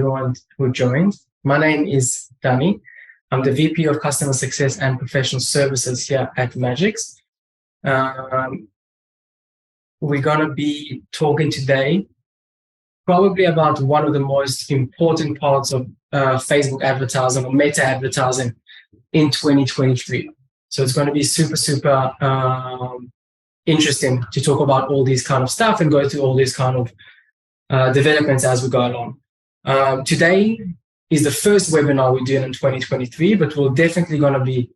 everyone who joined. My name is Dani. I'm the VP of Customer Success and Professional Services here at Magix. We're going to be talking today probably about one of the most important parts of Facebook advertising or meta advertising in 2023. So it's going to be super interesting to talk about all these kind of stuff and go through all these kind of developments as we go along. Today is the first webinar we're doing in 2023, but we're definitely going to be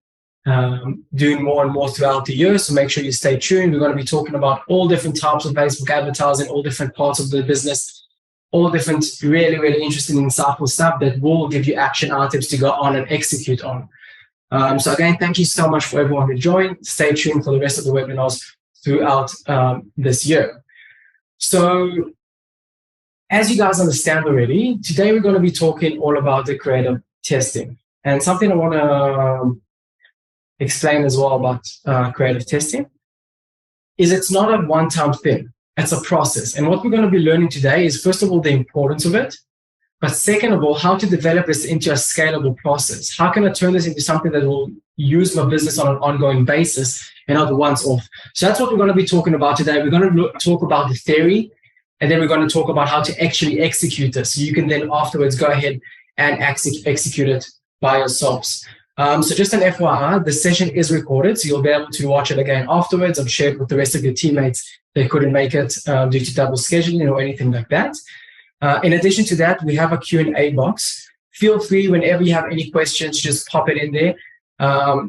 doing more and more throughout the year. So make sure you stay tuned. We're going to be talking about all different types of Facebook advertising, all different parts of the business, all different really interesting, insightful stuff that will give you action items to go on and execute on. So again, thank you so much for everyone who joined. Stay tuned for the rest of the webinars throughout this year. So as you guys understand already, today we're going to be talking all about the creative testing. And something I want to explain as well about creative testing is it's not a one-time thing. It's a process. And what we're going to be learning today is, first of all, the importance of it. But second of all, how to develop this into a scalable process. How can I turn this into something that will use my business on an ongoing basis and not once off? So that's what we're going to be talking about today. We're going to talk about the theory, and then we're going to talk about how to actually execute this. So you can then afterwards go ahead and execute it by yourselves. So just an FYI, the session is recorded, so you'll be able to watch it again afterwards. I've shared with the rest of your teammates they couldn't make it due to double scheduling or anything like that. In addition to that, we have a Q&A box. Feel free whenever you have any questions, just pop it in there.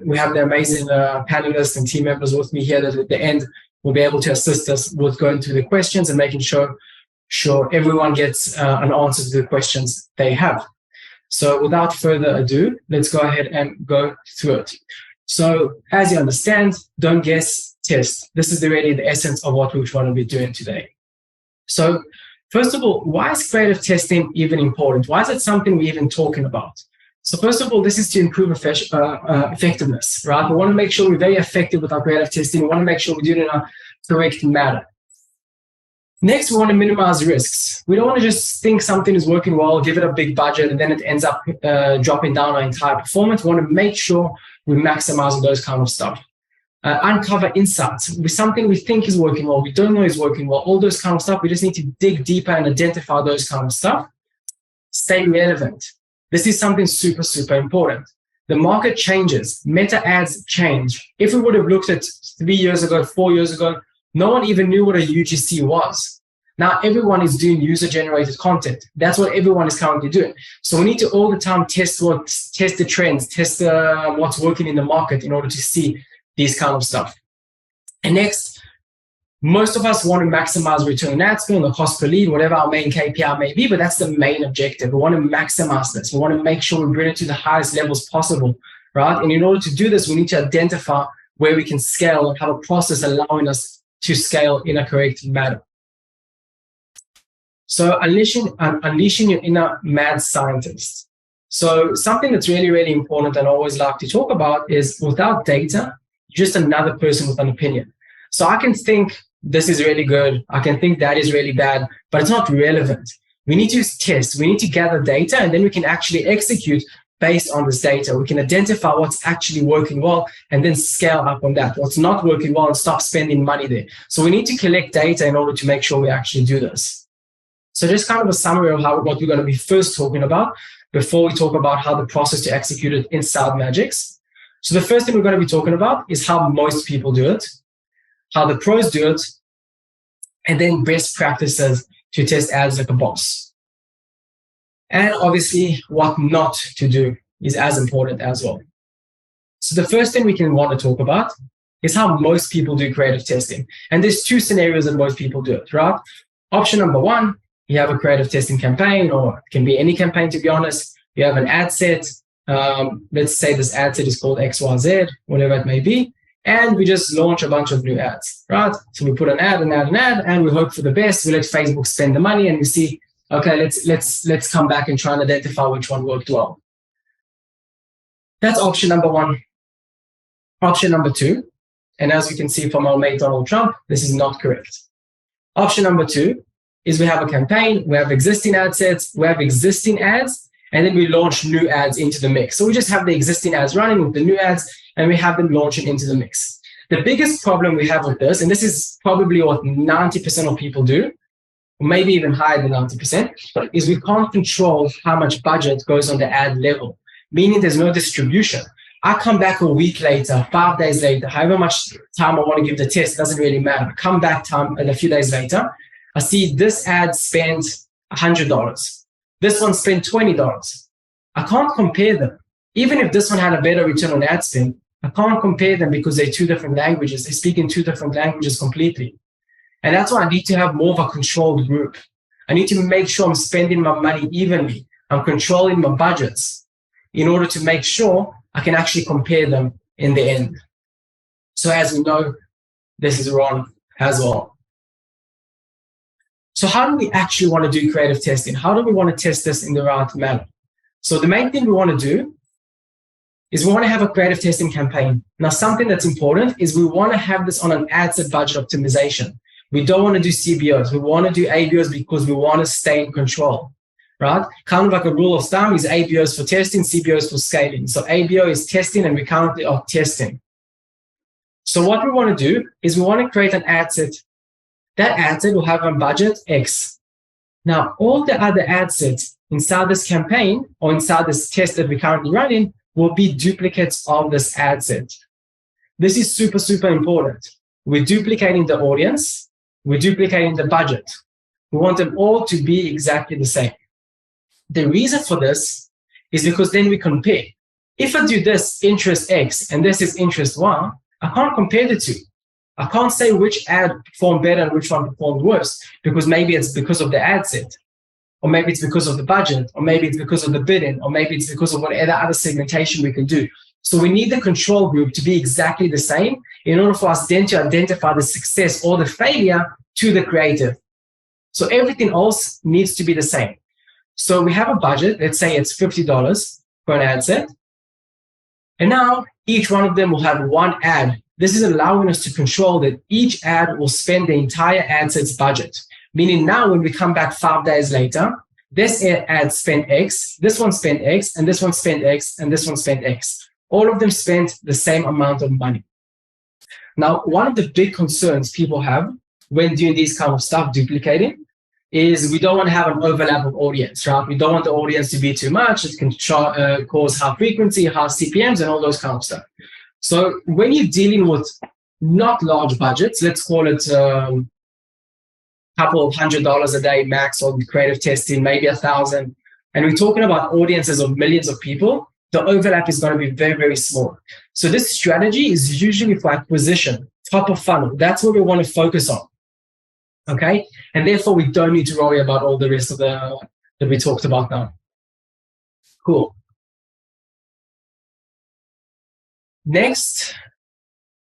We have the amazing panelists and team members with me here that at the end will be able to assist us with going through the questions and making sure everyone gets an answer to the questions they have. So without further ado, let's go ahead and go through it. So as you understand, don't guess, test. This is really the essence of what we're trying to be doing today. So first of all, why is creative testing even important? Why is it something we're even talking about? So first of all, this is to improve effectiveness, right? We want to make sure we're very effective with our creative testing. We want to make sure we do it in a correct manner. Next, we want to minimize risks. We don't want to just think something is working well, give it a big budget, and then it ends up dropping down our entire performance. We want to make sure we maximize those kind of stuff. Uncover insights with something we think is working well, we don't know is working well, all those kind of stuff. We just need to dig deeper and identify those kind of stuff. Stay relevant. This is something super important. The market changes. Meta ads change. If we would have looked at 3 years ago, 4 years ago, no one even knew what a UGC was. Now everyone is doing user-generated content. That's what everyone is currently doing. So we need to all the time test the trends, test what's working in the market in order to see these kind of stuff. And next, most of us want to maximize return on ad spend or cost per lead, whatever our main KPI may be, but that's the main objective. We want to maximize this. We want to make sure we bring it to the highest levels possible, right? And in order to do this, we need to identify where we can scale and have a process allowing us to scale in a correct manner. So unleashing your inner mad scientist. So something that's really important and I always like to talk about is without data, you're just another person with an opinion. So I can think this is really good. I can think that is really bad, but it's not relevant. We need to test. We need to gather data, and then we can actually execute based on this data. We can identify what's actually working well and then scale up on that. What's not working well and stop spending money there. So we need to collect data in order to make sure we actually do this. So just kind of a summary of what we're going to be first talking about before we talk about how the process to execute it inside Magix. So the first thing we're going to be talking about is how most people do it, how the pros do it, and then best practices to test ads like a boss. And obviously, what not to do is as important as well. So the first thing we can want to talk about is how most people do creative testing. And there's two scenarios that most people do it, right? Option number one, you have a creative testing campaign, or it can be any campaign, to be honest. You have an ad set. Let's say this ad set is called XYZ, whatever it may be. And we just launch a bunch of new ads, right? So we put an ad, and we hope for the best. We let Facebook spend the money, and we see, okay, let's come back and try and identify which one worked well. That's option number one. Option number two, and as we can see from our mate Donald Trump, this is not correct. Option number two is we have a campaign, we have existing ad sets, we have existing ads, and then we launch new ads into the mix. So we just have the existing ads running with the new ads, and we have them launching into the mix. The biggest problem we have with this, and this is probably what 90% of people do, maybe even higher than 90%, is we can't control how much budget goes on the ad level, meaning there's no distribution. I come back a week later, 5 days later, however much time I want to give the test, doesn't really matter. Come back a few days later, I see this ad spent $100. This one spent $20. I can't compare them. Even if this one had a better return on ad spend, I can't compare them because they're two different languages. They speak in two different languages completely. And that's why I need to have more of a controlled group. I need to make sure I'm spending my money evenly. I'm controlling my budgets in order to make sure I can actually compare them in the end. So as we know, this is Ron as well. So how do we actually want to do creative testing? How do we want to test this in the right manner? So the main thing we want to do is we want to have a creative testing campaign. Now, something that's important is we want to have this on an ad set budget optimization. We don't want to do CBOs. We want to do ABOs because we want to stay in control, right? Kind of like a rule of thumb is ABOs for testing, CBOs for scaling. So ABO is testing, and we currently are testing. So what we want to do is we want to create an ad set. That ad set will have a budget X. Now, all the other ad sets inside this campaign or inside this test that we're currently running will be duplicates of this ad set. This is super, super important. We're duplicating the audience. We're duplicating the budget. We want them all to be exactly the same. The reason for this is because then we compare. If I do this interest X and this is interest Y, I can't compare the two. I can't say which ad performed better and which one performed worse because maybe it's because of the ad set, or maybe it's because of the budget, or maybe it's because of the bidding, or maybe it's because of whatever other segmentation we can do. So we need the control group to be exactly the same in order for us then to identify the success or the failure to the creative. So everything else needs to be the same. So we have a budget, let's say it's $50 for an ad set. And now each one of them will have one ad. This is allowing us to control that each ad will spend the entire ad set's budget. Meaning now when we come back 5 days later, this ad spent X, this one spent X, and this one spent X, and this one spent X. All of them spent the same amount of money. Now, one of the big concerns people have when doing these kind of stuff, duplicating, is we don't want to have an overlap of audience, right? We don't want the audience to be too much. It can cause high frequency, high CPMs, and all those kind of stuff. So when you're dealing with not large budgets, let's call it couple of $100 a day max on creative testing, maybe 1,000. And we're talking about audiences of millions of people, the overlap is going to be very, very small. So this strategy is usually for acquisition, top of funnel. That's what we want to focus on. Okay. And therefore we don't need to worry about all the rest of that we talked about now. Cool. Next,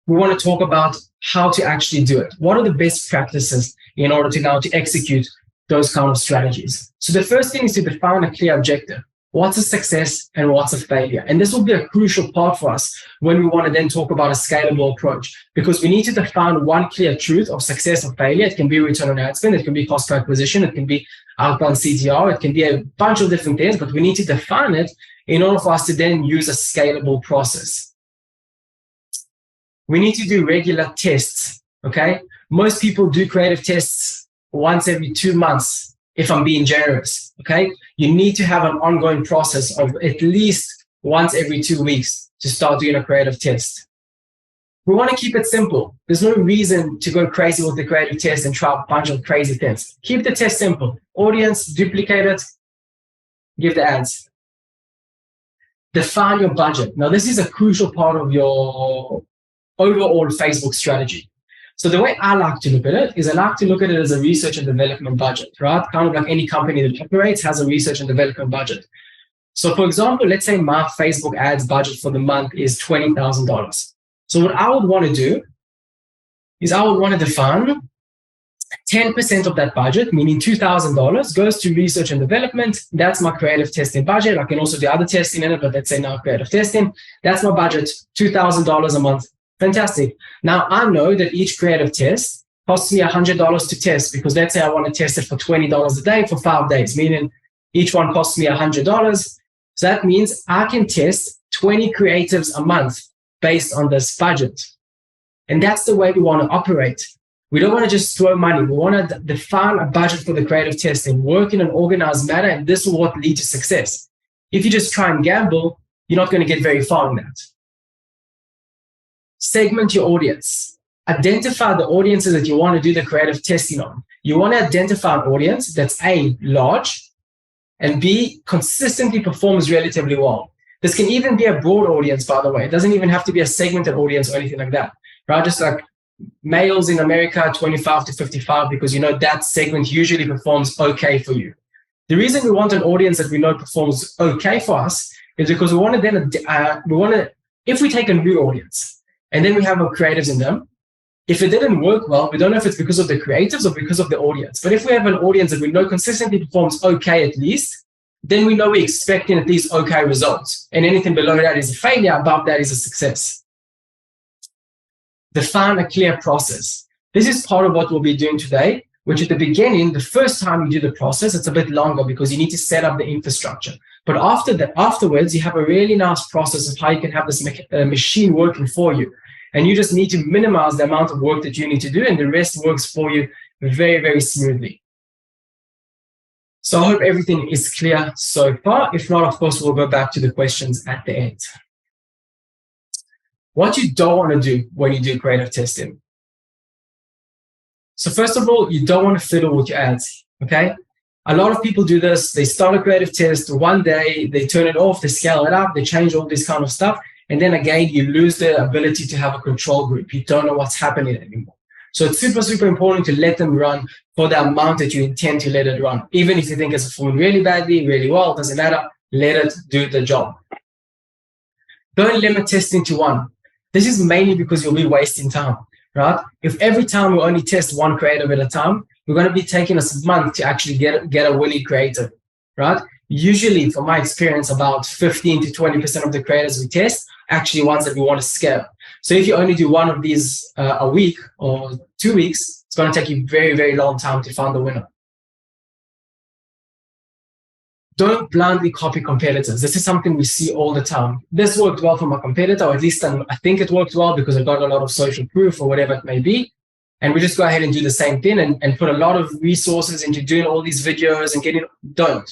we want to talk about how to actually do it. What are the best practices in order to execute those kind of strategies? So the first thing is to define a clear objective. What's a success and what's a failure? And this will be a crucial part for us when we want to then talk about a scalable approach, because we need to define one clear truth of success or failure. It can be return on ad spend, it can be cost per acquisition, it can be outbound CTR, it can be a bunch of different things, but we need to define it in order for us to then use a scalable process. We need to do regular tests, okay? Most people do creative tests once every 2 months, if I'm being generous, okay? You need to have an ongoing process of at least once every 2 weeks to start doing a creative test. We want to keep it simple. There's no reason to go crazy with the creative test and try a bunch of crazy things. Keep the test simple. Audience, duplicate it, give the ads. Define your budget. Now, this is a crucial part of your overall Facebook strategy. So the way I like to look at it is I like to look at it as a research and development budget, right? Kind of like any company that operates has a research and development budget. So for example, let's say my Facebook ads budget for the month is $20,000. So what I would want to do is I would want to define 10% of that budget, meaning $2,000, goes to research and development. That's my creative testing budget. I can also do other testing in it, but let's say now creative testing. That's my budget, $2,000 a month. Fantastic. Now I know that each creative test costs me $100 to test, because let's say I want to test it for $20 a day for 5 days, meaning each one costs me $100. So that means I can test 20 creatives a month based on this budget. And that's the way we want to operate. We don't want to just throw money. We want to define a budget for the creative testing, work in an organized manner, and this will what lead to success. If you just try and gamble, you're not going to get very far in that. Segment your audience. Identify the audiences that you want to do the creative testing on. You want to identify an audience that's A, large, and B, consistently performs relatively well. This can even be a broad audience, by the way. It doesn't even have to be a segmented audience or anything like that, right? Just like males in America, 25 to 55, because you know that segment usually performs okay for you. The reason we want an audience that we know performs okay for us is because we want to then, if we take a new audience and then we have our creatives in them, if it didn't work well, we don't know if it's because of the creatives or because of the audience. But if we have an audience that we know consistently performs okay at least, then we know we're expecting at least okay results. And anything below that is a failure, above that is a success. Define a clear process. This is part of what we'll be doing today, which at the beginning, the first time you do the process, it's a bit longer because you need to set up the infrastructure. But afterwards, you have a really nice process of how you can have this machine working for you. And you just need to minimize the amount of work that you need to do, and the rest works for you very, very smoothly. So I hope everything is clear so far. If not, of course, we'll go back to the questions at the end. What you don't want to do when you do creative testing. So first of all, you don't want to fiddle with your ads, okay? A lot of people do this. They start a creative test one day, they turn it off, they scale it up, they change all this kind of stuff. And then again, you lose the ability to have a control group. You don't know what's happening anymore. So it's super, super important to let them run for the amount that you intend to let it run. Even if you think it's performing really badly, really well, doesn't matter. Let it do the job. Don't limit testing to one. This is mainly because you'll be wasting time, right? If every time we only test one creative at a time, we're going to be taking us a month to actually get a winning creative, right? Usually, from my experience, about 15 to 20% of the creators we test actually ones that we want to scale. So if you only do one of these a week or 2 weeks, it's going to take you very, very long time to find the winner. Don't blindly copy competitors. This is something we see all the time. This worked well for my competitor, or at least I think it worked well because I got a lot of social proof or whatever it may be. And we just go ahead and do the same thing and put a lot of resources into doing all these videos and don't.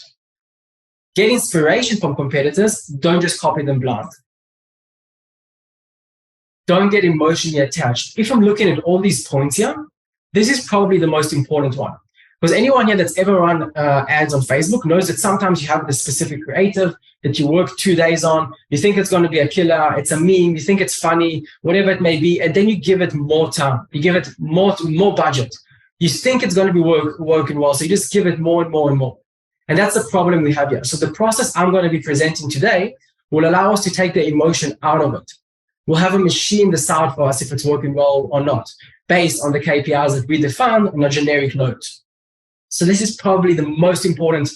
Get inspiration from competitors. Don't just copy them blind. Don't get emotionally attached. If I'm looking at all these points here, this is probably the most important one. Because anyone here that's ever run ads on Facebook knows that sometimes you have this specific creative that you work 2 days on. You think it's going to be a killer. It's a meme. You think it's funny, whatever it may be. And then you give it more time. You give it more budget. You think it's going to be working well. So you just give it more and more and more. And that's the problem we have here. So the process I'm going to be presenting today will allow us to take the emotion out of it. We'll have a machine decide for us if it's working well or not, based on the KPIs that we define on a generic note. So this is probably the most important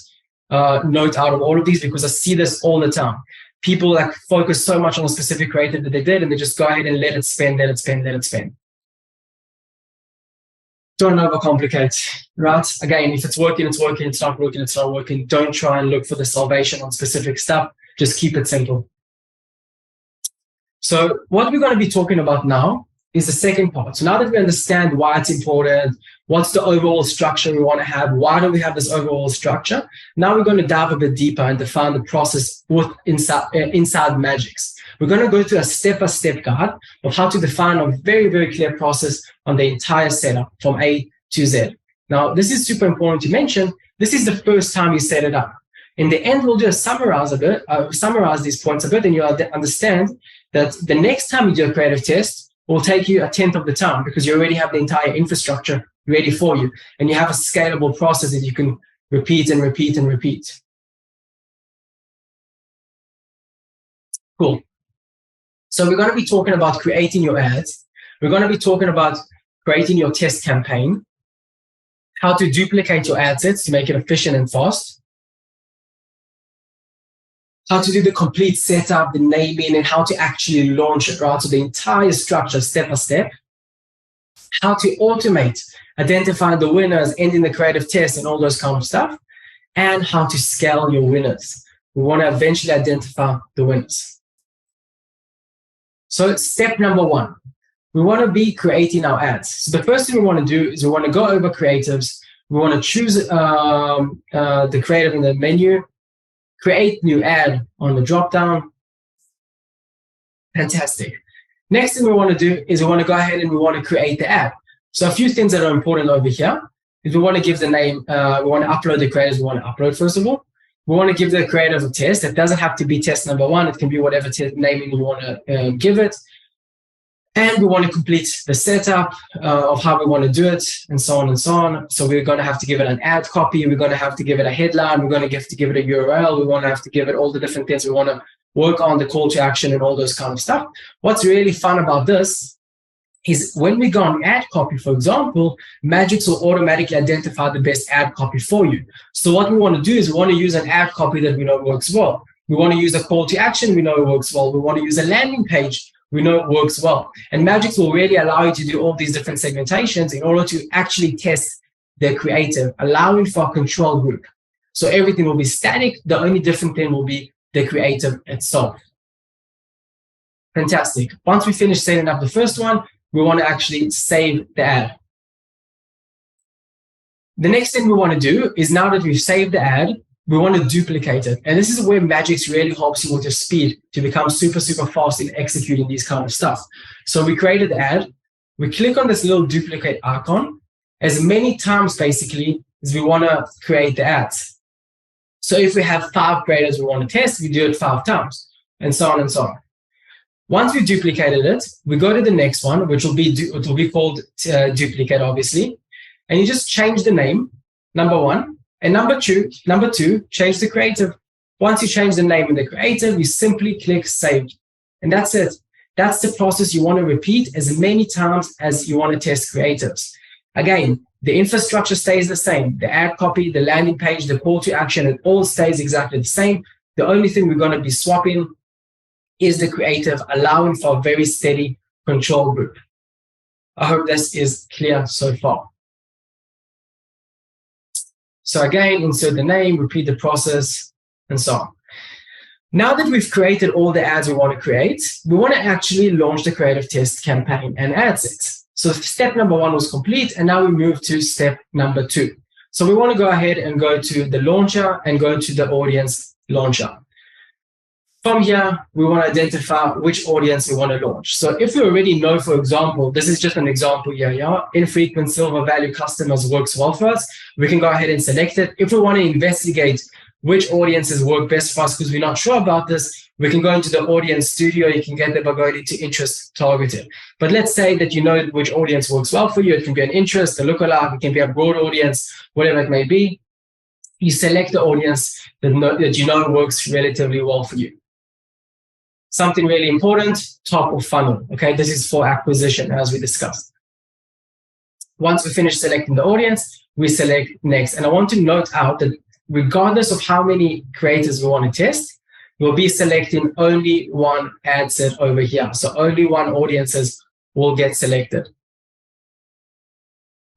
note out of all of these, because I see this all the time. People like focus so much on a specific creative that they did, and they just go ahead and let it spend, let it spend, let it spend. Don't overcomplicate, right? Again, if it's working, it's working. It's not working, it's not working. Don't try and look for the salvation on specific stuff. Just keep it simple. So what we're going to be talking about now is the second part. So now that we understand why it's important, what's the overall structure we want to have, why do we have this overall structure, now we're going to dive a bit deeper and define the process inside Magics. We're going to go through a step-by-step guide of how to define a very, very clear process on the entire setup from A to Z. Now, this is super important to mention. This is the first time you set it up. In the end, we'll just summarize these points a bit, and you'll understand that the next time you do a creative test will take you 1/10 of the time, because you already have the entire infrastructure ready for you, and you have a scalable process that you can repeat and repeat and repeat. Cool. So we're going to be talking about creating your ads. We're going to be talking about creating your test campaign, how to duplicate your ad sets to make it efficient and fast, how to do the complete setup, the naming, and how to actually launch it, right? So the entire structure, step by step. how to automate, identify the winners, ending the creative test and all those kind of stuff, and how to scale your winners. We want to eventually identify the winners. So step number one, we want to be creating our ads. So the first thing we want to do is we want to go over creatives. We want to choose the creative in the menu, create new ad on the drop-down. Fantastic. Next thing we want to do is we want to go ahead and we want to create the ad. So a few things that are important over here is we want to give the name, we want to upload the creatives we want to upload first of all. We want to give the creative a test. It doesn't have to be test number one. It can be whatever naming you want to give it. And we want to complete the setup of how we want to do it and so on and so on. So we're going to have to give it an ad copy. We're going to have to give it a headline. We're going to have to give it a URL. We want to have to give it all the different things. We want to work on the call to action and all those kind of stuff. What's really fun about this is when we go on ad copy, for example, Magics will automatically identify the best ad copy for you. So what we want to do is we want to use an ad copy that we know works well. We want to use a call to action we know works well. We want to use a landing page we know it works well. And Magics will really allow you to do all these different segmentations in order to actually test their creative, allowing for a control group. So everything will be static. The only different thing will be the creative itself. Fantastic. Once we finish setting up the first one, we want to actually save the ad. The next thing we want to do is now that we've saved the ad, we want to duplicate it. And this is where Magics really helps you with your speed to become super, super fast in executing these kind of stuff. So we created the ad. We click on this little duplicate icon as many times basically as we want to create the ads. So if we have 5 creators we want to test, we do it 5 times and so on and so on. Once we've duplicated it, we go to the next one, which will be called duplicate, obviously. And you just change the name, number 1. And number two, change the creative. Once you change the name and the creative, you simply click save. And that's it. That's the process you want to repeat as many times as you want to test creatives. Again, the infrastructure stays the same. The ad copy, the landing page, the call to action, it all stays exactly the same. The only thing we're going to be swapping is the creative, allowing for a very steady control group. I hope this is clear so far. So again, insert the name, repeat the process, and so on. Now that we've created all the ads we want to create, we want to actually launch the creative test campaign and ad sets. So step number 1 was complete, and now we move to step number 2. So we want to go ahead and go to the launcher and go to the audience launcher. From here, we want to identify which audience we want to launch. So if we already know, for example, this is just an example here, yeah? Infrequent silver value customers works well for us. We can go ahead and select it. If we want to investigate which audiences work best for us because we're not sure about this, we can go into the audience studio. You can get there by going into interest targeted. But let's say that you know which audience works well for you. It can be an interest, a lookalike, it can be a broad audience, whatever it may be. You select the audience that you know works relatively well for you. Something really important, top of funnel. Okay, this is for acquisition, as we discussed. Once we finish selecting the audience, we select next. And I want to note out that regardless of how many creators we want to test, we'll be selecting only one ad set over here. So only one audiences will get selected.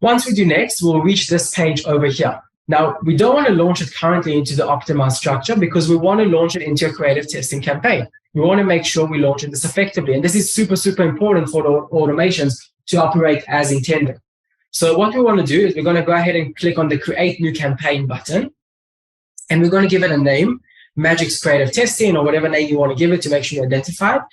Once we do next, we'll reach this page over here. Now, we don't want to launch it currently into the optimized structure because we want to launch it into a creative testing campaign. We want to make sure we launch this effectively. And this is super, super important for the automations to operate as intended. So what we want to do is we're going to go ahead and click on the Create New Campaign button. And we're going to give it a name, Magic's Creative Testing, or whatever name you want to give it to make sure you identify it.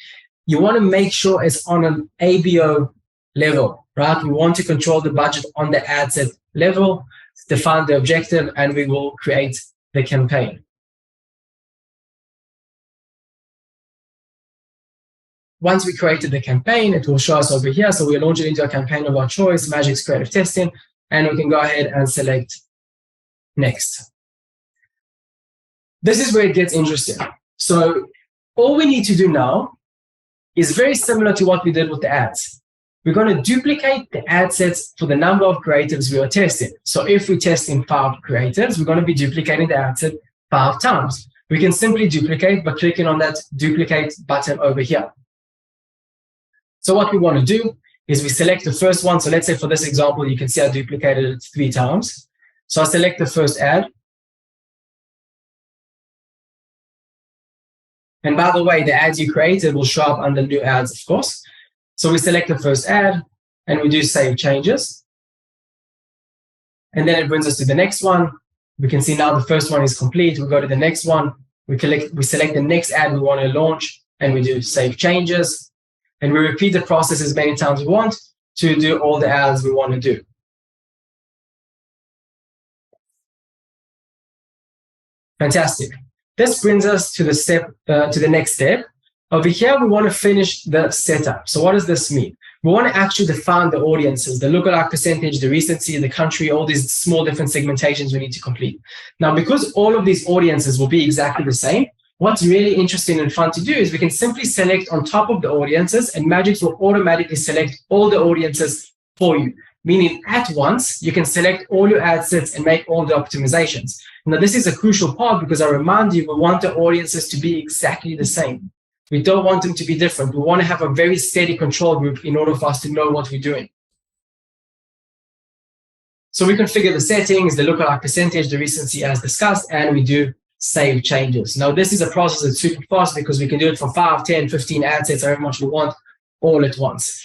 You want to make sure it's on an ABO level, right? We want to control the budget on the ad set level, define the objective, and we will create the campaign. Once we created the campaign, it will show us over here. So we launch it into a campaign of our choice, Magic's Creative Testing, and we can go ahead and select next. This is where it gets interesting. So all we need to do now is very similar to what we did with the ads. We're going to duplicate the ad sets for the number of creatives we are testing. So if we test in 5 creatives, we're going to be duplicating the ad set 5 times. We can simply duplicate by clicking on that duplicate button over here. So what we want to do is we select the first one. So let's say for this example, you can see I duplicated it 3 times. So I select the first ad. And by the way, the ads you created will show up under new ads, of course. So we select the first ad and we do save changes. And then it brings us to the next one. We can see now the first one is complete. We go to the next one. We select the next ad we want to launch and we do save changes. And we repeat the process as many times as we want to do all the ads we want to do. Fantastic. This brings us to the next step. Over here, we want to finish the setup. So what does this mean? We want to actually define the audiences, the lookalike percentage, the recency, the country, all these small different segmentations we need to complete. Now, because all of these audiences will be exactly the same, what's really interesting and fun to do is we can simply select on top of the audiences and Magics will automatically select all the audiences for you. Meaning at once, you can select all your ad sets and make all the optimizations. Now, this is a crucial part because I remind you, we want the audiences to be exactly the same. We don't want them to be different. We want to have a very steady control group in order for us to know what we're doing. So we configure the settings, the lookalike percentage, the recency as discussed, and we do save changes. Now, this is a process that's super fast because we can do it for 5, 10, 15 ad sets, however much we want, all at once.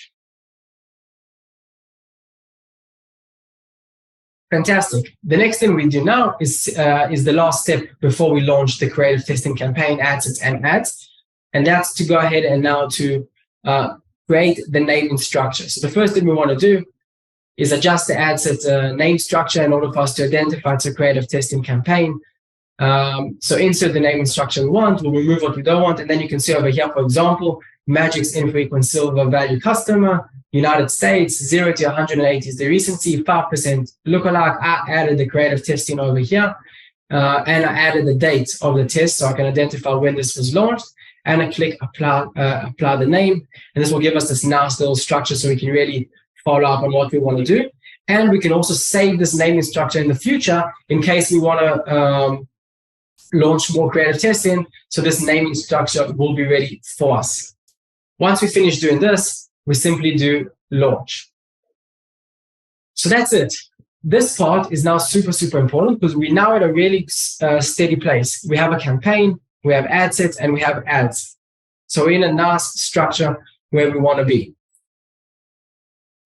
Fantastic. The next thing we do now is the last step before we launch the creative testing campaign, ad sets and ads. And that's to go ahead and now to create the naming structure. So the first thing we want to do is adjust the ad set name structure in order for us to identify it's a creative testing campaign. So insert the naming structure we want, we'll remove what we don't want. And then you can see over here, for example, Magic's infrequent silver value customer, United States, 0 to 180 is the recency, 5% lookalike. I added the creative testing over here, and I added the date of the test so I can identify when this was launched. And I click apply the name, and this will give us this nice little structure so we can really follow up on what we want to do. And we can also save this naming structure in the future in case we want to launch more creative testing. So this naming structure will be ready for us. Once we finish doing this, we simply do launch. So that's it. This part is now super, super important because we're now at a really steady place. We have a campaign, we have ad sets, and we have ads. So we're in a nice structure where we want to be.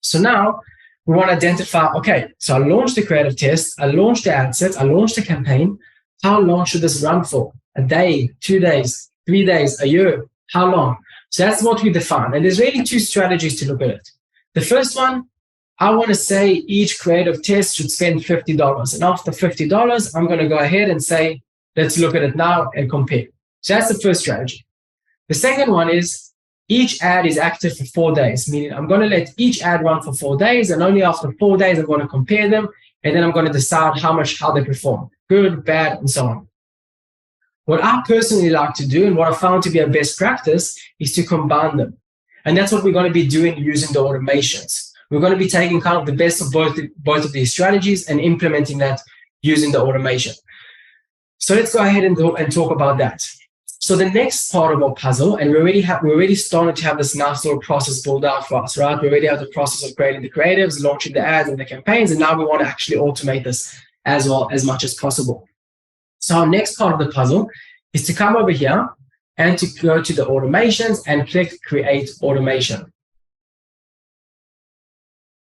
So now we want to identify, okay, so I launched the creative test, I launched the ad sets, I launched the campaign. How long should this run for? A day, 2 days, 3 days, a year? How long? So that's what we define. And there's really 2 strategies to look at it. The first one, I want to say each creative test should spend $50. And after $50, I'm going to go ahead and say, let's look at it now and compare. So that's the first strategy. The second one is each ad is active for 4 days, meaning I'm going to let each ad run for 4 days. And only after 4 days, I'm going to compare them. And then I'm going to decide how they perform, good, bad, and so on. What I personally like to do and what I found to be a best practice is to combine them. And that's what we're going to be doing using the automations. We're going to be taking kind of the best of both of these strategies and implementing that using the automation. So let's go ahead and talk about that. So the next part of our puzzle, and we already started to have this nice little process built out for us, right? We already have the process of creating the creatives, launching the ads and the campaigns, and now we want to actually automate this as well as much as possible. So our next part of the puzzle is to come over here and to go to the automations and click create automation.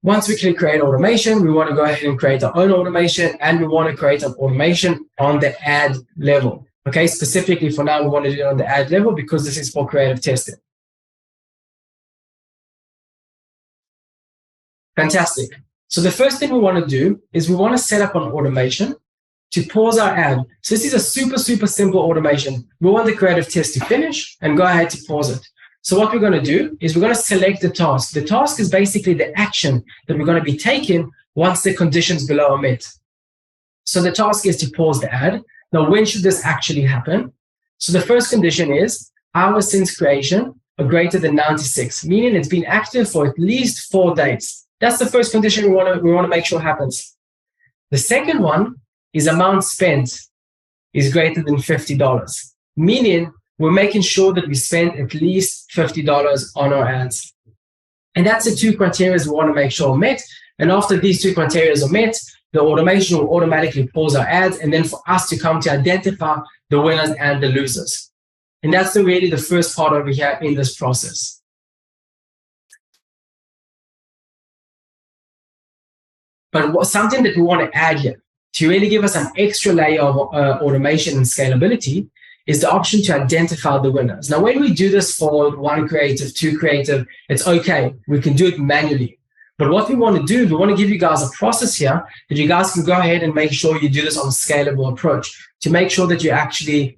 Once we click create automation, we want to go ahead and create our own automation, and we want to create an automation on the ad level. Okay, specifically for now, we want to do it on the ad level because this is for creative testing. Fantastic. So the first thing we want to do is we want to set up an automation to pause our ad. So this is a super, super simple automation. We want the creative test to finish and go ahead to pause it. So what we're going to do is we're going to select the task. The task is basically the action that we're going to be taking once the conditions below are met. So the task is to pause the ad. Now, when should this actually happen? So the first condition is hours since creation are greater than 96, meaning it's been active for at least 4 days. That's the first condition we want to make sure happens. The second one is amount spent is greater than $50, meaning we're making sure that we spend at least $50 on our ads. And that's the two criteria we want to make sure are met. And after these two criteria are met, the automation will automatically pause our ads, and then for us to come to identify the winners and the losers. And that's really the first part over here in this process. But something that we want to add here to really give us an extra layer of automation and scalability is the option to identify the winners. Now, when we do this for one creative, two creative, it's okay. We can do it manually. But what we want to do, we want to give you guys a process here that you guys can go ahead and make sure you do this on a scalable approach to make sure that you actually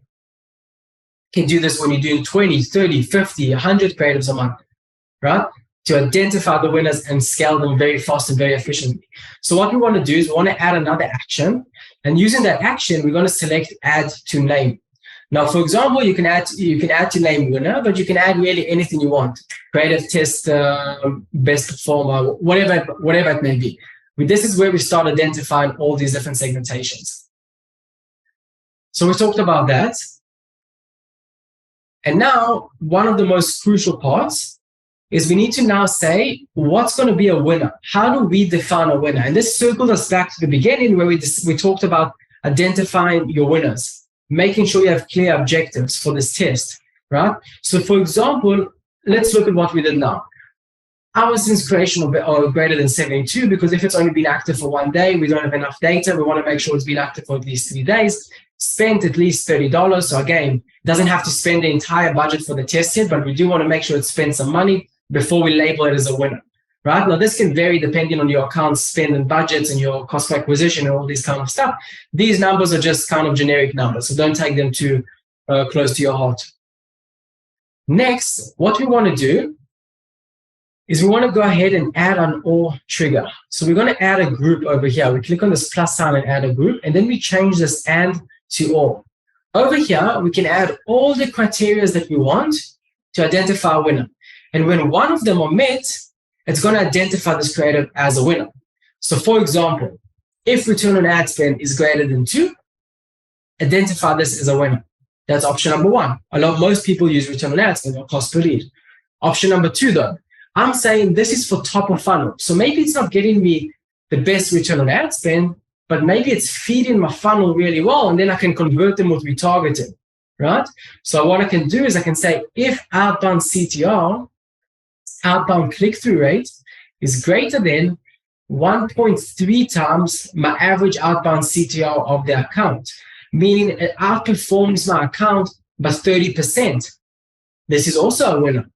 can do this when you're doing 20, 30, 50, 100 creatives a month, right? To identify the winners and scale them very fast and very efficiently. So what we want to do is we want to add another action. And using that action, we're going to select add to name. Now, for example, you can add to name winner, but you can add really anything you want. Creative test, best performer, whatever it may be. This is where we start identifying all these different segmentations. So we talked about that. And now, one of the most crucial parts is we need to now say, what's going to be a winner? How do we define a winner? And this circles us back to the beginning where we talked about identifying your winners, making sure you have clear objectives for this test, right? So for example, let's look at what we did now. Hours since creation are greater than 72, because if it's only been active for 1 day, we don't have enough data. We want to make sure it's been active for at least 3 days. Spent at least $30. So again, doesn't have to spend the entire budget for the test yet, but we do want to make sure it spends some money before we label it as a winner, right? Now, this can vary depending on your account spend and budgets and your cost per acquisition and all this kind of stuff. These numbers are just kind of generic numbers, so don't take them too close to your heart. Next, what we want to do is we want to go ahead and add an or trigger. So we're going to add a group over here. We click on this plus sign and add a group, and then we change this and to or. Over here, we can add all the criteria that we want to identify a winner. And when one of them are met, it's going to identify this creative as a winner. So for example, if return on ad spend is greater than 2, identify this as a winner. That's option number 1. Most people use return on ad spend or cost per lead. Option number 2, though, I'm saying this is for top of funnel. So maybe it's not getting me the best return on ad spend, but maybe it's feeding my funnel really well, and then I can convert them with retargeting, right? So what I can do is I can say if outbound CTR, outbound click-through rate, is greater than 1.3 times my average outbound CTR of the account, meaning it outperforms my account by 30%. This is also a winner,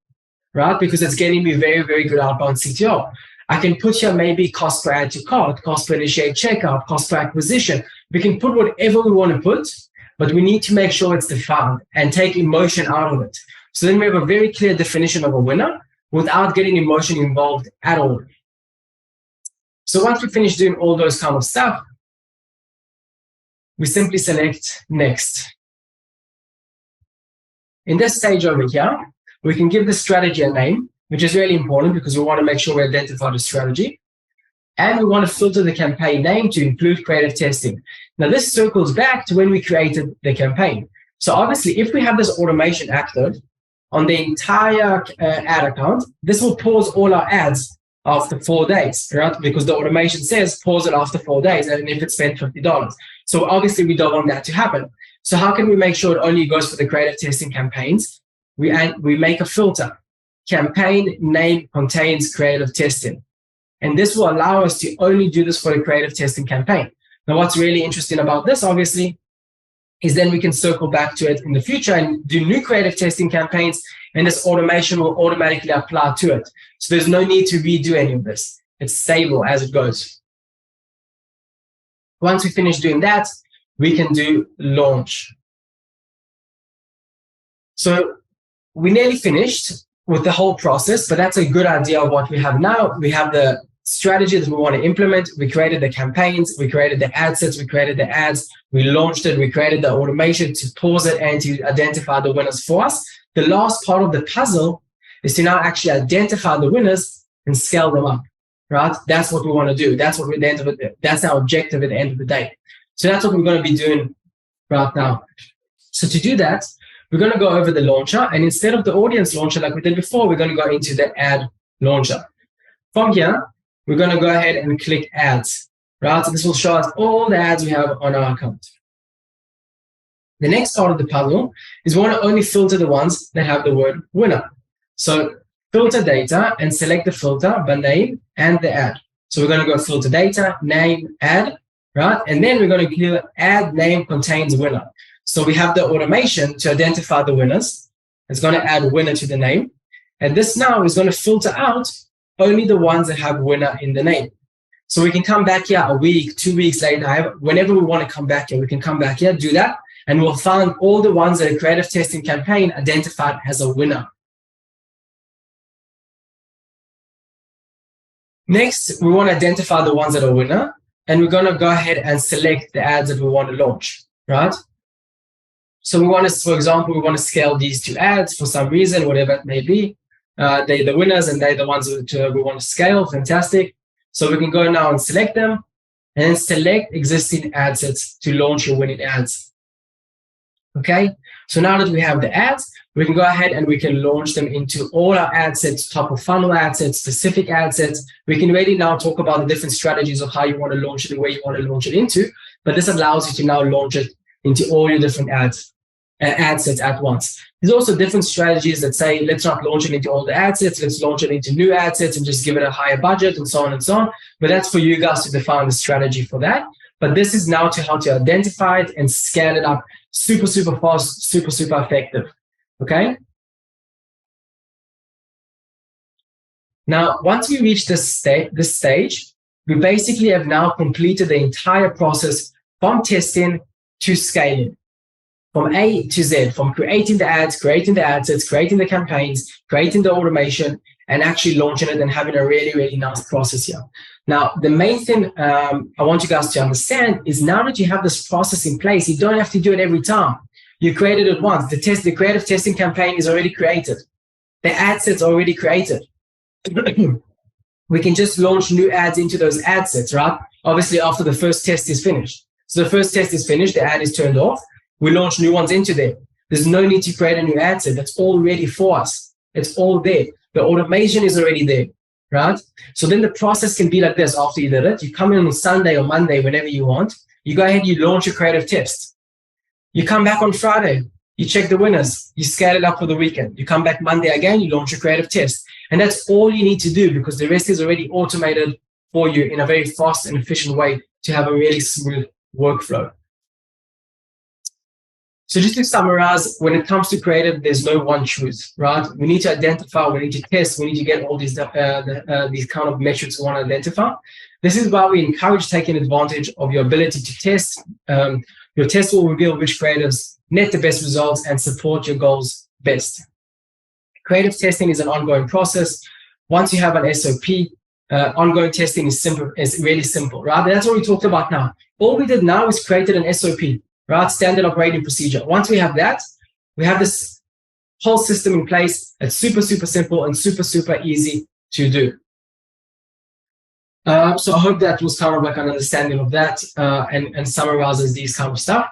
right? Because it's getting me very, very good outbound CTR. I can put here maybe cost per add to cart, cost per initiate checkout, cost per acquisition. We can put whatever we want to put, but we need to make sure it's defined and take emotion out of it. So then we have a very clear definition of a winner without getting emotion involved at all. So once we finish doing all those kind of stuff, we simply select next. In this stage over here, we can give the strategy a name, which is really important because we want to make sure we identify the strategy. And we want to filter the campaign name to include creative testing. Now, this circles back to when we created the campaign. So obviously, if we have this automation active on the entire ad account, this will pause all our ads after 4 days, right? Because the automation says pause it after 4 days, and if it's spent $50. So obviously, we don't want that to happen. So how can we make sure it only goes for the creative testing campaigns? We make a filter. Campaign name contains creative testing. And this will allow us to only do this for the creative testing campaign. Now, what's really interesting about this, obviously, is then we can circle back to it in the future and do new creative testing campaigns, and this automation will automatically apply to it. So there's no need to redo any of this. It's stable as it goes. Once we finish doing that, we can do launch. So we nearly finished with the whole process, but that's a good idea of what we have now. We have the strategy that we want to implement. We created the campaigns, we created the ad sets, we created the ads, we launched it, we created the automation to pause it and to identify the winners for us. The last part of the puzzle is to now actually identify the winners and scale them up, right? That's what we want to do. That's what we're at the end of it. That's our objective at the end of the day. So that's what we're going to be doing right now. So to do that, we're going to go over the launcher, and instead of the audience launcher like we did before, we're going to go into the ad launcher. From here, we're going to go ahead and click ads, right? So this will show us all the ads we have on our account. The next part of the puzzle is we want to only filter the ones that have the word winner. So filter data and select the filter by name and the ad. So we're going to go filter data, name, ad, right? And then we're going to clear ad name contains winner. So we have the automation to identify the winners. It's going to add winner to the name. And this now is going to filter out only the ones that have winner in the name. So we can come back here a week, 2 weeks later, whenever we want to come back here, we can come back here, do that, and we'll find all the ones that a creative testing campaign identified as a winner. Next, we want to identify the ones that are winner, and we're going to go ahead and select the ads that we want to launch, right? So we want to, for example, we want to scale these 2 ads for some reason, whatever it may be. They're the winners and they're the ones that we want to scale. Fantastic. So we can go now and select them and then select existing ad sets to launch your winning ads. Okay. So now that we have the ads, we can go ahead and we can launch them into all our ad sets, top of funnel ad sets, specific ad sets. We can really now talk about the different strategies of how you want to launch it and where you want to launch it into. But this allows you to now launch it into all your different ad sets at once. There's also different strategies that say, let's not launch it into all the ad sets, let's launch it into new ad sets and just give it a higher budget and so on and so on. But that's for you guys to define the strategy for that. But this is now to how to identify it and scale it up super, super fast, super, super effective. Okay. Now, once we reach this stage, we basically have now completed the entire process from testing to scaling. From A to Z, from creating the ads, creating the ad sets, creating the campaigns, creating the automation, and actually launching it and having a really, really nice process here. Now, the main thing I want you guys to understand is now that you have this process in place, you don't have to do it every time. You created it once. The creative testing campaign is already created. The ad sets are already created. We can just launch new ads into those ad sets, right? Obviously, after the first test is finished. So the first test is finished, the ad is turned off. We launch new ones into there. There's no need to create a new ad set. That's all ready for us. It's all there. The automation is already there, right? So then the process can be like this after you did it. You come in on Sunday or Monday, whenever you want. You go ahead, you launch your creative test. You come back on Friday. You check the winners. You scale it up for the weekend. You come back Monday again, you launch your creative test. And that's all you need to do because the rest is already automated for you in a very fast and efficient way to have a really smooth workflow. So just to summarize, when it comes to creative, there's no one truth, right? We need to identify, we need to test, we need to get all these kind of metrics we want to identify. This is why we encourage taking advantage of your ability to test. Your test will reveal which creatives net the best results and support your goals best. Creative testing is an ongoing process. Once you have an SOP, ongoing testing is really simple, right? That's what we talked about now. All we did now is created an SOP. Right? Standard operating procedure. Once we have that, we have this whole system in place. It's super, super simple and super, super easy to do. So I hope that was kind of like an understanding of that and summarizes these kind of stuff.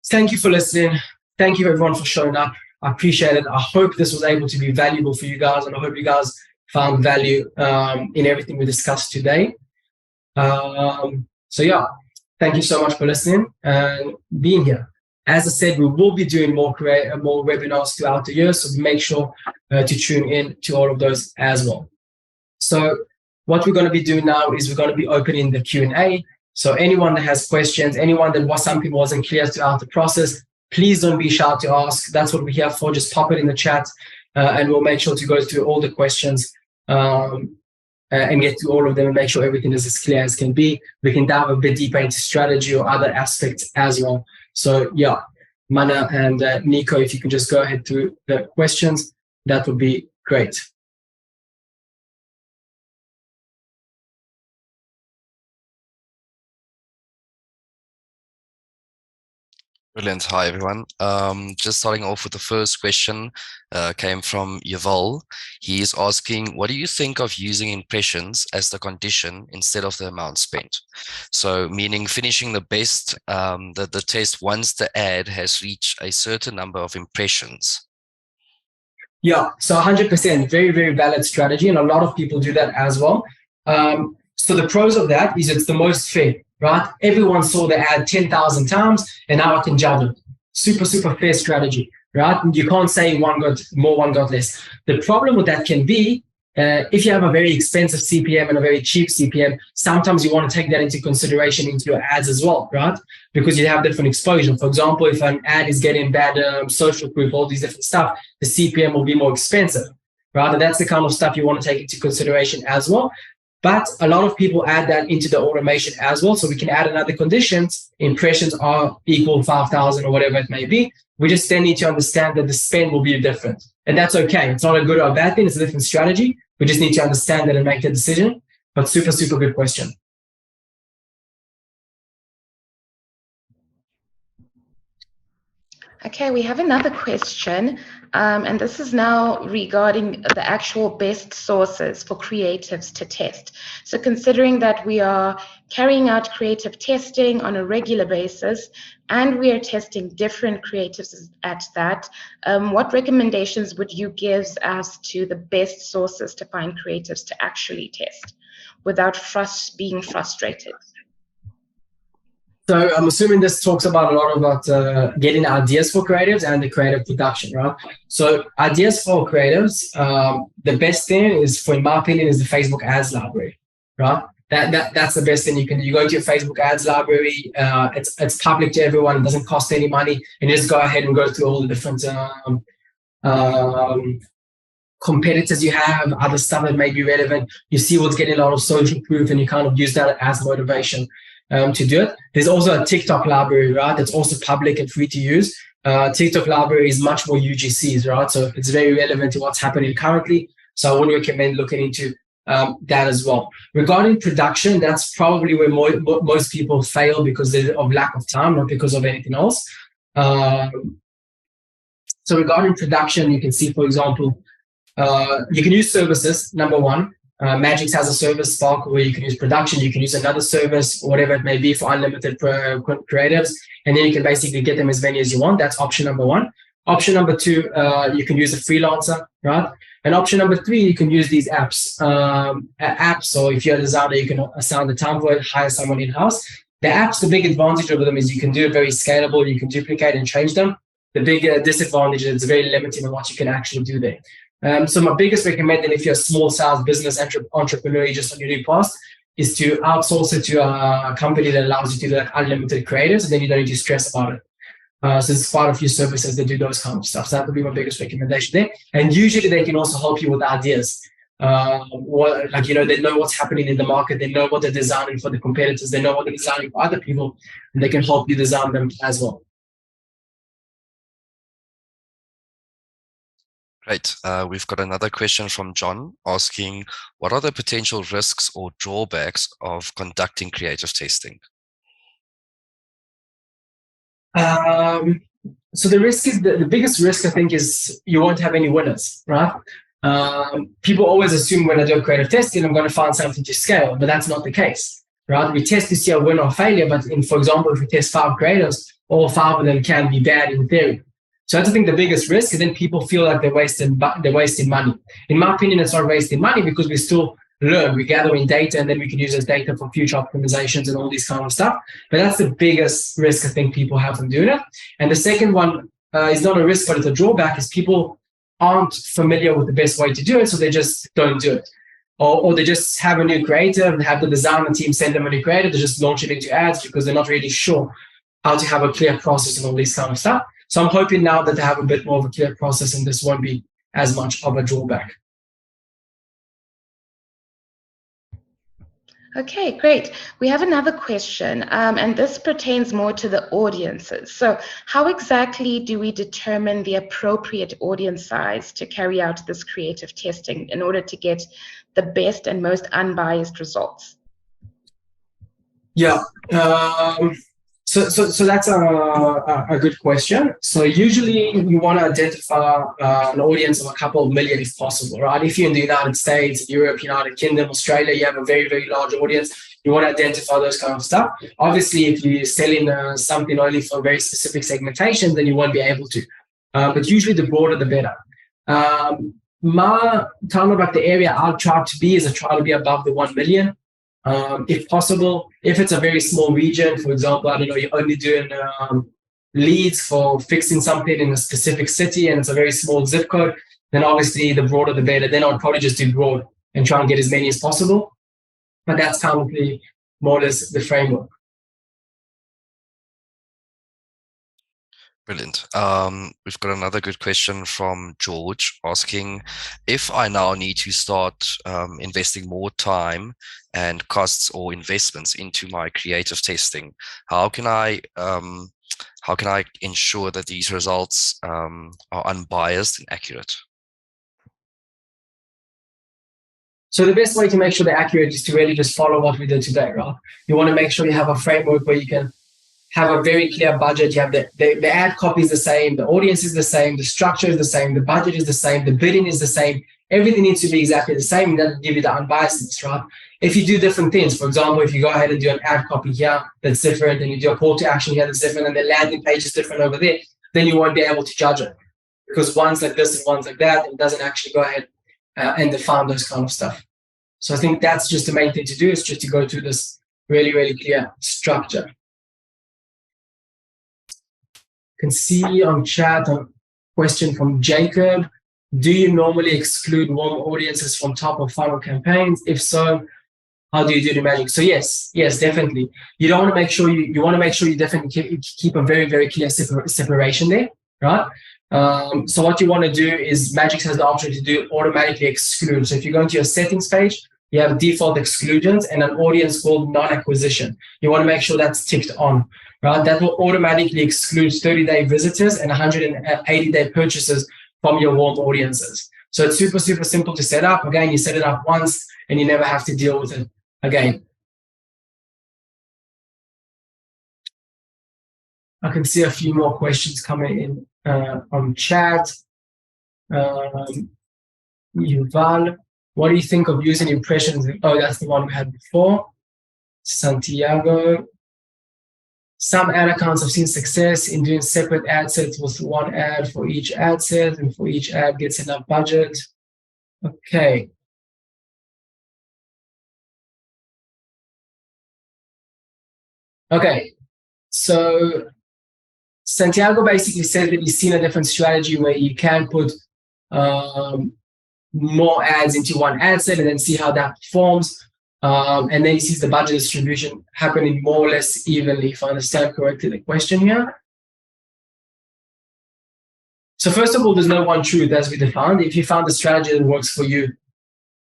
Thank you for listening. Thank you everyone for showing up. I appreciate it. I hope this was able to be valuable for you guys, and I hope you guys found value in everything we discussed today. So yeah. Thank you so much for listening and being here. As I said, we will be doing more webinars throughout the year, so make sure to tune in to all of those as well. So what we're going to be doing now is we're going to be opening the Q&A. So anyone that has questions, anyone that something wasn't clear throughout the process, please don't be shy to ask. That's what we're here for. Just pop it in the chat and we'll make sure to go through all the questions and get to all of them and make sure everything is as clear as can be. We can dive a bit deeper into strategy or other aspects as well. So yeah, Mana and Nico, if you can just go ahead through the questions, that would be great. Brilliant. Hi, everyone. Just starting off with the first question came from Yuval. He is asking, what do you think of using impressions as the condition instead of the amount spent? So meaning finishing the best, the test once the ad has reached a certain number of impressions. Yeah, so 100%, very, very valid strategy. And a lot of people do that as well. So the pros of that is it's the most fair, right? Everyone saw the ad 10,000 times and now I can judge it. Super, super fair strategy, right? And you can't say one got more, one got less. The problem with that can be if you have a very expensive CPM and a very cheap CPM, sometimes you want to take that into consideration into your ads as well, right? Because you have different exposure. For example, if an ad is getting bad social proof, all these different stuff, the CPM will be more expensive, right? And that's the kind of stuff you want to take into consideration as well. But a lot of people add that into the automation as well. So we can add another conditions. Impressions are equal 5,000 or whatever it may be. We just then need to understand that the spend will be different. And that's okay. It's not a good or a bad thing. It's a different strategy. We just need to understand that and make a decision. But super, super good question. Okay, we have another question, and this is now regarding the actual best sources for creatives to test. So considering that we are carrying out creative testing on a regular basis, and we are testing different creatives at that, what recommendations would you give as to the best sources to find creatives to actually test without being frustrated? So I'm assuming this talks about a lot about getting ideas for creatives and the creative production, right? So ideas for creatives, the best thing is, in my opinion, is the Facebook ads library, right? That's the best thing you can do. You go to your Facebook ads library, it's public to everyone, it doesn't cost any money, and you just go ahead and go through all the different competitors you have, other stuff that may be relevant. You see what's getting a lot of social proof, and you kind of use that as motivation to do it. There's also a TikTok library, right? That's also public and free to use. TikTok library is much more UGCs, right? So it's very relevant to what's happening currently. So I would recommend looking into that as well. Regarding production, that's probably where most people fail because of lack of time, not because of anything else. So regarding production, you can see, for example, you can use services, number one. Magix has a service, Spark, where you can use production. You can use another service, whatever it may be, for unlimited creatives. And then you can basically get them as many as you want. That's option number one. Option number two, you can use a freelancer, right? And option number three, you can use these apps. So if you're a designer, you can assign the time for it, hire someone in-house. The apps, the big advantage of them is you can do it very scalable. You can duplicate and change them. The big disadvantage is it's very limited in what you can actually do there. So my biggest recommendation, if you're a small size business entrepreneur, you just on your new past, is to outsource it to a company that allows you to do that unlimited creatives, and then you don't need to stress about it. So there's quite a few services that do those kind of stuff. So that would be my biggest recommendation there. And usually they can also help you with ideas. They know what's happening in the market. They know what they're designing for the competitors. They know what they're designing for other people, and they can help you design them as well. Great. We've got another question from John asking, what are the potential risks or drawbacks of conducting creative testing? So the risk is the biggest risk, I think, is you won't have any winners, right? People always assume when I do creative testing, I'm going to find something to scale, but that's not the case, right? We test to see a win or failure, but for example, if we test 5 creatives, all 5 of them can be bad in theory. So that's, I think, the biggest risk, and then people feel like they're wasting money. In my opinion, it's not wasting money because we still learn. We're gathering data, and then we can use this data for future optimizations and all this kind of stuff. But that's the biggest risk I think people have from doing it. And the second one is not a risk, but it's a drawback, is people aren't familiar with the best way to do it, so they just don't do it. Or they just have a new creative and have the designer team send them a new creative, they just launch it into ads because they're not really sure how to have a clear process and all this kind of stuff. So I'm hoping now that they have a bit more of a clear process and this won't be as much of a drawback. Okay, great. We have another question, and this pertains more to the audiences. So how exactly do we determine the appropriate audience size to carry out this creative testing in order to get the best and most unbiased results? Yeah. So that's a good question. So usually you want to identify an audience of a couple of million if possible, right? If you're in the United States, Europe, United Kingdom, Australia, you have a very, very large audience. You want to identify those kind of stuff. Obviously, if you're selling something only for very specific segmentation, then you won't be able to. But usually the broader, the better. My talking about the area I'll try to be is I try to be above the 1 million. If possible, if it's a very small region, for example, I don't know, you're only doing leads for fixing something in a specific city and it's a very small zip code, then obviously the broader the better. Then I'll probably just do broad and try and get as many as possible. But that's currently more or less the framework. Brilliant. We've got another good question from George asking if I now need to start investing more time and costs or investments into my creative testing, how can I ensure that these results are unbiased and accurate? So the best way to make sure they're accurate is to really just follow what we did today, right? You want to make sure you have a framework where you can have a very clear budget. You have the ad copy is the same, the audience is the same, the structure is the same, the budget is the same, the bidding is the same. Everything needs to be exactly the same, and that'll give you the unbiasedness, right? If you do different things, for example, if you go ahead and do an ad copy here that's different, and you do a call to action here that's different, and the landing page is different over there, then you won't be able to judge it. Because one's like this and one's like that, and it doesn't actually go ahead and define those kind of stuff. So I think that's just the main thing to do, is just to go through this really, really clear structure. Can see on chat a question from Jacob. Do you normally exclude warm audiences from top of funnel campaigns? If so, how do you do the magic? So yes, definitely. You don't want to make sure you want to make sure you definitely keep a very, very clear separation there, right? So what you want to do is Magic has the option to do automatically exclude. So if you go into your settings page, you have default exclusions and an audience called non-acquisition. You want to make sure that's ticked on, right? That will automatically exclude 30-day visitors and 180-day purchases from your warm audiences. So it's super, super simple to set up. Again, you set it up once and you never have to deal with it again. I can see a few more questions coming in on chat. Yuval, what do you think of using impressions? Oh, that's the one we had before. Santiago. Some ad accounts have seen success in doing separate ad sets with one ad for each ad set, and for each ad gets enough budget. Okay. Okay. So Santiago basically said that he's seen a different strategy where you can put more ads into one ad set and then see how that performs. And then he sees the budget distribution happening more or less evenly, if I understand correctly the question here. So first of all, there's no one truth as we defined. If you found a strategy that works for you,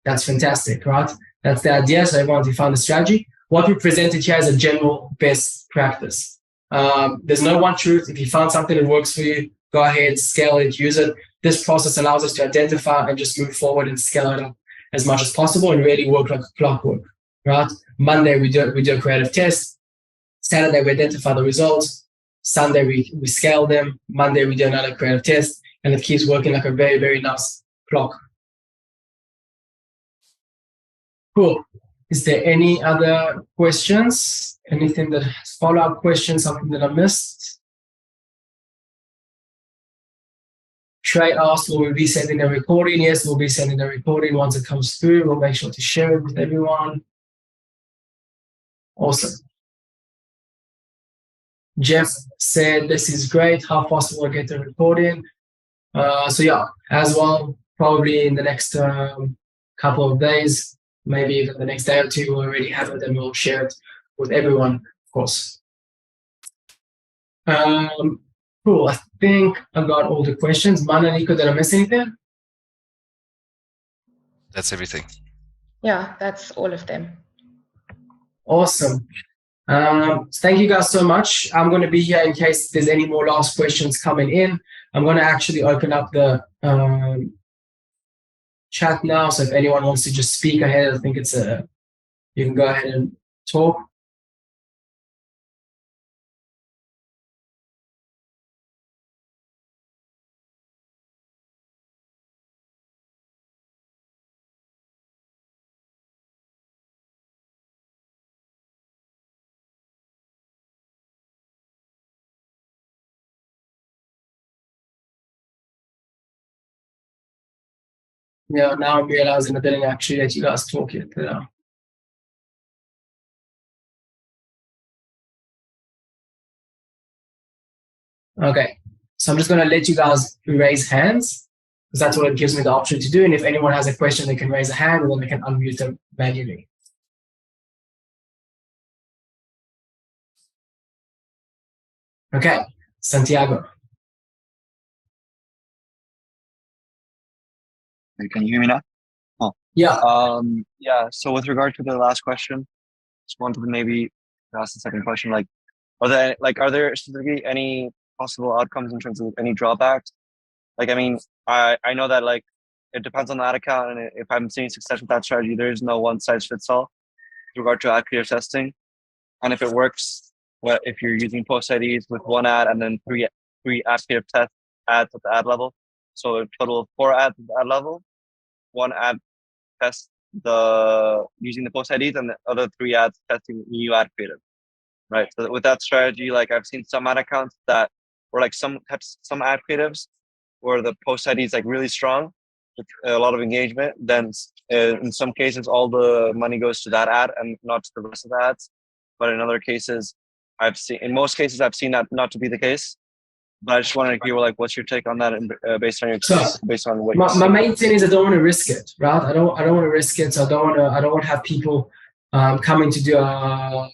that's fantastic, right? That's the idea. So everyone found a strategy. What we presented here is a general best practice. There's no one truth. If you found something that works for you, go ahead, scale it, use it. This process allows us to identify and just move forward and scale it up as much as possible and really work like clockwork, right? Monday, we do a creative test. Saturday, we identify the results. Sunday, we scale them. Monday, we do another creative test. And it keeps working like a very, very nice clock. Cool. Is there any other questions? Anything that follow-up questions, something that I missed? Trey asked, will we be sending a recording? Yes, we'll be sending a recording once it comes through. We'll make sure to share it with everyone. Awesome. Jeff said, this is great. How fast will I get the recording? So yeah, as well, probably in the next couple of days, maybe even the next day or two, we'll already have it and we'll share it with everyone, of course. Cool. I think I got all the questions. Mana, Nico, did I miss anything? That's everything. Yeah, that's all of them. Awesome. Thank you guys so much. I'm going to be here in case there's any more last questions coming in. I'm going to actually open up the chat now. So if anyone wants to just speak ahead, I think it's you can go ahead and talk. Yeah, now I'm realizing I didn't actually let you guys talk yet. Yeah. Okay, so I'm just going to let you guys raise hands because that's what it gives me the option to do. And if anyone has a question, they can raise a hand and then we can unmute them manually. Okay, Santiago. Can you hear me now? Oh. Yeah. Yeah. So with regard to the last question, just wanted to maybe ask the second question. Like, are there specifically any possible outcomes in terms of any drawbacks? Like, I mean, I know that like it depends on the ad account, and if I'm seeing success with that strategy, there is no one size fits all with regard to ad creative testing. And if it works, well, if you're using post IDs with one ad and then three ad creative test ads at the ad level, so a total of 4 ads at the ad level, one ad test using the post IDs and the other 3 ads testing new ad creative, right? So with that strategy, like I've seen some ad accounts that or like some ad creatives where the post ID is like really strong with a lot of engagement, then in some cases all the money goes to that ad and not to the rest of the ads. But in other cases, in most cases I've seen that not to be the case. But I just wanted to hear like what's your take on that, and based on what my main thing is I don't want to risk it, right? I don't want to risk it. So I don't want to have people coming to do a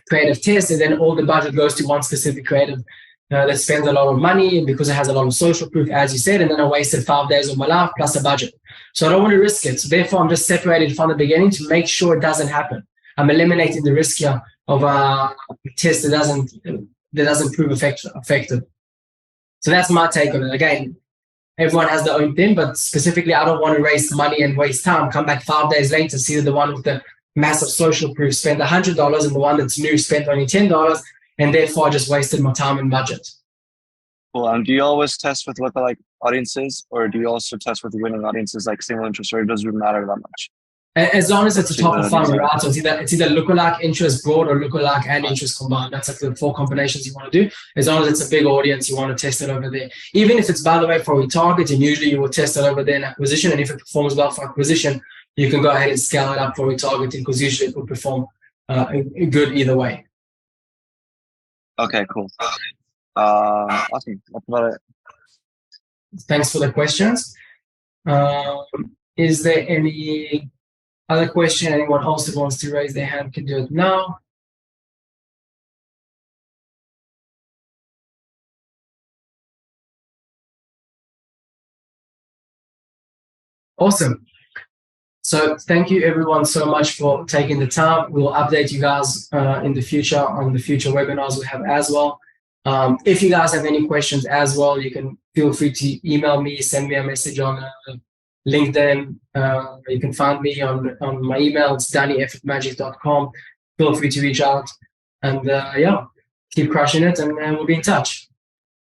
creative test and then all the budget goes to one specific creative that spends a lot of money because it has a lot of social proof, as you said, and then I wasted 5 days of my life plus a budget. So I don't want to risk it. So therefore, I'm just separated from the beginning to make sure it doesn't happen. I'm eliminating the risk here of a test that doesn't prove effective. So that's my take on it. Again, everyone has their own thing, but specifically, I don't want to waste money and waste time. Come back 5 days later, see the one with the massive social proof spend $100 and the one that's new spent only $10, and therefore I just wasted my time and budget. Cool. And do you always test with lookalike audiences, or do you also test with winning audiences like single interest, or it doesn't matter that much? As long as it's a top of funnel, right? So it's either lookalike, interest broad, or lookalike and interest combined. That's like the 4 combinations you want to do. As long as it's a big audience, you want to test it over there. Even if it's, by the way, for retargeting, usually you will test it over there in acquisition. And if it performs well for acquisition, you can go ahead and scale it up for retargeting because usually it will perform good either way. Okay, cool. Awesome. That's about it. Thanks for the questions. Is there any other question? Anyone else that wants to raise their hand can do it now. Awesome. So thank you everyone so much for taking the time. We'll update you guys in the future on the future webinars we have as well. If you guys have any questions as well, you can feel free to email me, send me a message on LinkedIn. You can find me on my email. It's danif@magic.com. Feel free to reach out and yeah, keep crushing it and we'll be in touch.